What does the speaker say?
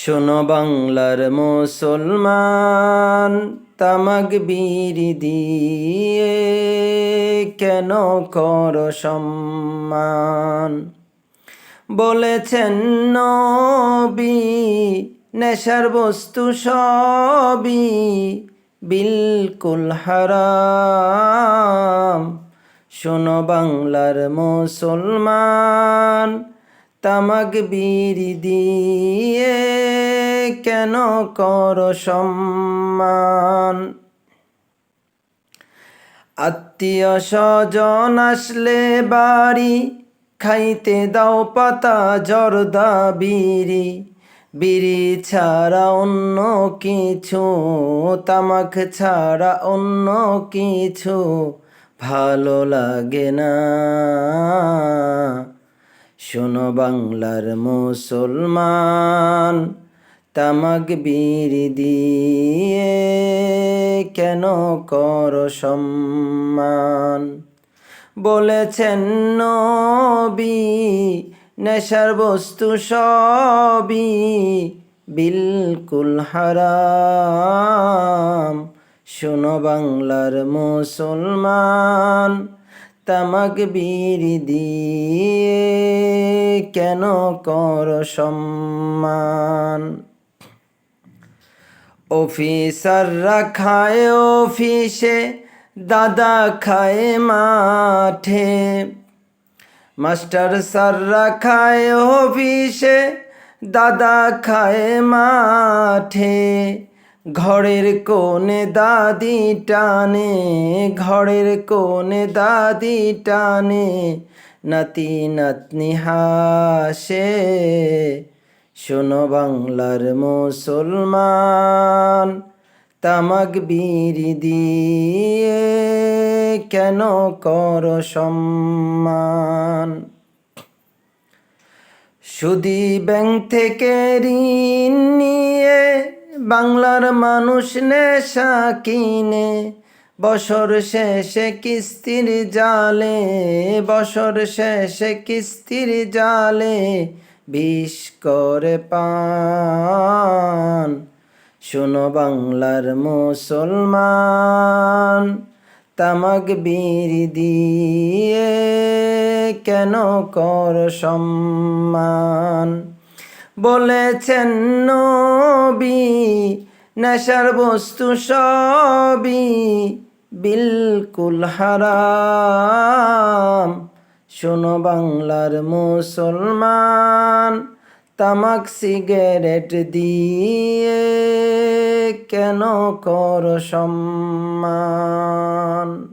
শোনো বাংলার মুসলমান, তামাক বিড়ি দিয়ে কেন কর সম্মান? বলেছেন নবী, নেশার বস্তু সবই বিলকুল হারাম। শোনো বাংলার মুসলমান, তামাক বিড়ি দিয়ে কেন কর সম্মান? আত্মীয় স্বজন আসলে বাড়ি, খাইতে দাও পাতা জর্দা বিড়ি। বিড়ি ছাড়া অন্য কিছু, তামাক ছাড়া অন্য কিছু ভালো লাগে না। শোনো বাংলার মুসলমান, তামাক বিড়ি দিয়ে কেন কর সম্মান? বলেছেন নবী, নেশার বস্তু সবই বিলকুল হারাম। শোনো বাংলার মুসলমান, তামাক বিড়ি দিয়ে কেন কর সম্মান? অফিসাররা খায় অফিসে, দাদা খায় মাঠে। মাস্টার স্যাররা খায় অফিসে, দাদা খায় মাঠে। ঘরের কোণে দাদি টানে, ঘরের কোণে দাদি টানে, নাতি নাতনি হাসে। শোনো বাংলার মুসলমান, তামাক বিড়ি দিয়ে কেন কর সম্মান? সুদী ব্যাংক থেকে ঋণ নিয়ে বাংলার মানুষ নেশা কিনে। বছর শেষে কিস্তির জালে, বছর শেষে কিস্তির জালে বিষ করে পান। শোনো বাংলার মুসলমান, তামাক বিড়ি দিয়ে কেন কর সম্মান? বলেছেন নবী, নেশার বস্তু সবই বিলকুল হারাম। শোনো বাংলার মুসলমান, তামাক সিগারেট দিয়ে কেন কর সম্মান?